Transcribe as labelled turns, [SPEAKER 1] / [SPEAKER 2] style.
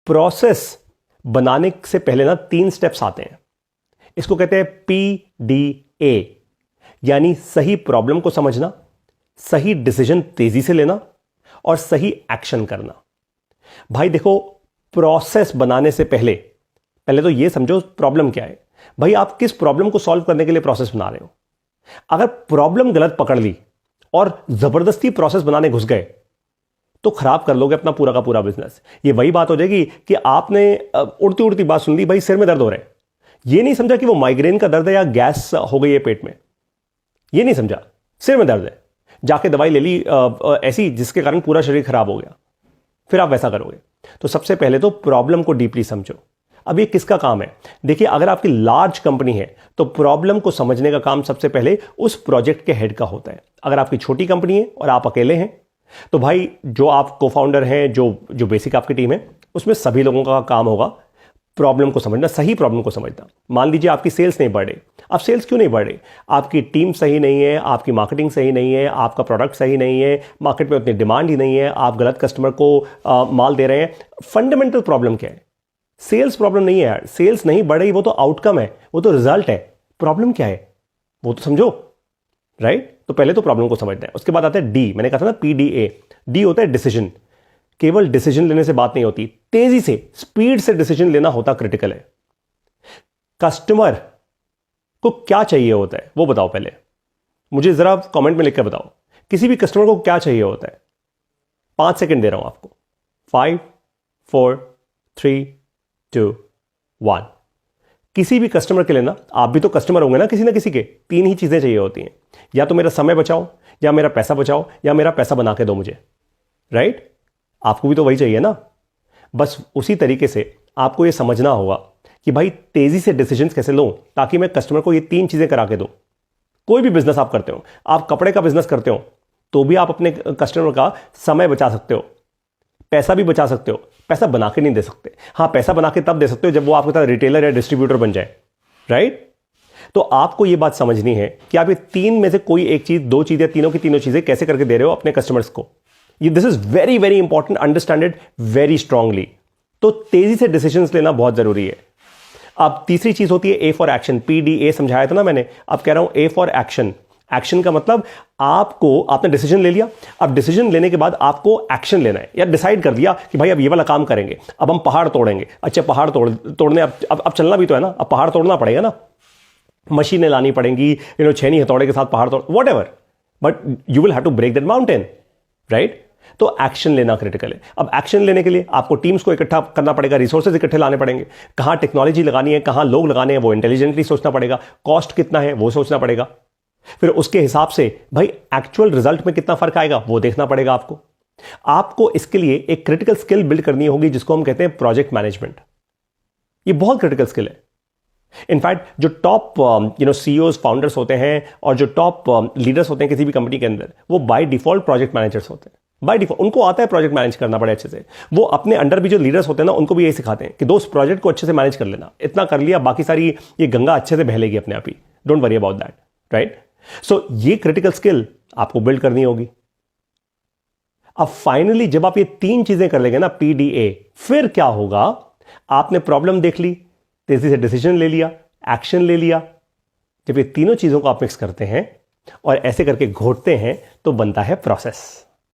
[SPEAKER 1] Process बनाने से पहले ना 3 स्टेप्स आते हैं। इसको कहते हैं PDA, यानी सही प्रॉब्लम को समझना, सही डिसीजन तेजी से लेना और सही एक्शन करना। भाई देखो, प्रोसेस बनाने से पहले तो यह समझो प्रॉब्लम क्या है। भाई आप किस प्रॉब्लम को सॉल्व करने के लिए प्रोसेस बना रहे हो। अगर प्रॉब्लम गलत पकड़ ली और जबरदस्ती प्रोसेस बनाने घुस गए तो खराब कर लोगे अपना पूरा का पूरा बिजनेस। ये वही बात हो जाएगी कि आपने उड़ती उड़ती बात सुन ली, भाई सिर में दर्द हो रहा है, ये नहीं समझा कि वो माइग्रेन का दर्द है या गैस हो गई है पेट में, ये नहीं समझा, सिर में दर्द है, जाके दवाई ले ली ऐसी जिसके कारण पूरा शरीर खराब हो गया, फिर आप वैसा करोगे। तो सबसे पहले तो प्रॉब्लम को डीपली समझो। अब ये किसका काम है? देखिए, अगर आपकी लार्ज कंपनी है तो प्रॉब्लम को समझने का काम सबसे पहले उस प्रोजेक्ट के हेड का होता है। अगर आपकी छोटी कंपनी है और आप अकेले हैं तो भाई जो आप को फाउंडर हैं, जो बेसिक आपकी टीम है, उसमें सभी लोगों का काम होगा प्रॉब्लम को समझना, सही प्रॉब्लम को समझना। मान लीजिए आपकी सेल्स नहीं बढ़ रही। अब सेल्स क्यों नहीं बढ़ रही? आपकी टीम सही नहीं है, आपकी मार्केटिंग सही नहीं है, आपका प्रोडक्ट सही नहीं है, मार्केट में उतनी डिमांड ही नहीं है, आप गलत कस्टमर को माल दे रहे हैं। फंडामेंटल प्रॉब्लम क्या है? सेल्स प्रॉब्लम नहीं है यार। सेल्स नहीं बढ़ रही वो तो आउटकम है, वो तो रिजल्ट है। प्रॉब्लम क्या है वो तो समझो, राइट? तो पहले तो प्रॉब्लम को समझना है। उसके बाद आता है डी, मैंने कहा था ना PDA। डी होता है डिसीजन। केवल डिसीजन लेने से बात नहीं होती, तेजी से, स्पीड से डिसीजन लेना होता क्रिटिकल है। कस्टमर को क्या चाहिए होता है वो बताओ पहले, मुझे जरा कमेंट में लिखकर बताओ। किसी भी कस्टमर को क्या चाहिए होता है? 5 सेकंड दे रहा हूं आपको। 5 4 3 2 1। किसी भी कस्टमर के लिए ना, आप भी तो कस्टमर होंगे ना किसी के, 3 ही चीजें चाहिए होती हैं। या तो मेरा समय बचाओ, या मेरा पैसा बचाओ, या मेरा पैसा बना के दो मुझे, राइट? आपको भी तो वही चाहिए ना। बस उसी तरीके से आपको यह समझना होगा कि भाई तेजी से डिसीजंस कैसे लो ताकि मैं कस्टमर को ये 3 चीजें करा के दूं। कोई भी बिजनेस आप करते हो, आप कपड़े का बिजनेस करते हो तो भी आप अपने कस्टमर का समय बचा सकते हो, पैसा भी बचा सकते हो। पैसा बना के नहीं दे सकते। हाँ, पैसा बना के तब दे सकते हो जब वो आपके साथ रिटेलर या डिस्ट्रीब्यूटर बन जाए, राइट? तो आपको यह बात समझनी है कि आप ये 3 में से कोई एक चीज, 2 चीजें, तीनों की तीनों चीजें कैसे करके दे रहे हो अपने कस्टमर्स को। This is very very important, understand it very strongly. तो तेजी से डिसीजंस लेना बहुत जरूरी है। अब तीसरी चीज होती है A फॉर एक्शन। PDA समझाया था ना मैंने, अब कह रहा हूं A फॉर एक्शन। एक्शन का मतलब आपने डिसीजन ले लिया। अब डिसीजन लेने के बाद आपको एक्शन लेना है, या डिसाइड कर दिया कि भाई अब ये वाला काम करेंगे, अब हम पहाड़ तोड़ेंगे। अच्छा, पहाड़ तोड़ने अब चलना भी तो है ना, अब पहाड़ तोड़ना पड़ेगा ना, मशीनें लानी पड़ेंगी, छेनी हथौड़े के साथ पहाड़ तोड़, whatever, but you will have to break that mountain, right? तो एक्शन लेना क्रिटिकल है। अब एक्शन लेने के लिए आपको टीम्स को इकट्ठा करना पड़ेगा, रिसोर्सेज इकट्ठे लाने पड़ेंगे, कहां टेक्नोलॉजी लगानी है, कहां लोग लगाने हैं, वो इंटेलिजेंटली सोचना पड़ेगा, कॉस्ट कितना है वो सोचना पड़ेगा, फिर उसके हिसाब से भाई एक्चुअल रिजल्ट में कितना फर्क आएगा वो देखना पड़ेगा आपको इसके लिए एक क्रिटिकल स्किल बिल्ड करनी होगी जिसको हम कहते हैं प्रोजेक्ट मैनेजमेंट। ये बहुत क्रिटिकल स्किल है। इनफैक्ट जो टॉप CEOs, फाउंडर्स होते हैं और जो टॉप लीडर्स होते हैं किसी भी कंपनी के अंदर, वो बाय डिफॉल्ट प्रोजेक्ट मैनेजर्स होते हैं। बाय डिफॉल्ट उनको आता है प्रोजेक्ट मैनेज करना बड़े अच्छे से। वो अपने अंडर भी जो लीडर्स होते हैं ना, उनको भी यही सिखाते हैं कि दोस्त प्रोजेक्ट को अच्छे से मैनेज कर लेना, इतना कर लिया, बाकी सारी ये गंगा अच्छे से बहलेगी अपने आप ही, don't worry about that, right? So ये क्रिटिकल स्किल आपको बिल्ड करनी होगी। अब फाइनली जब आप ये 3 चीजें कर लेंगे ना, PDA, फिर क्या होगा? आपने प्रॉब्लम देख ली, तेजी से डिसीजन ले लिया, एक्शन ले लिया। जब ये तीनों चीजों को आप मिक्स करते हैं और ऐसे करके घोटते हैं तो बनता है प्रोसेस।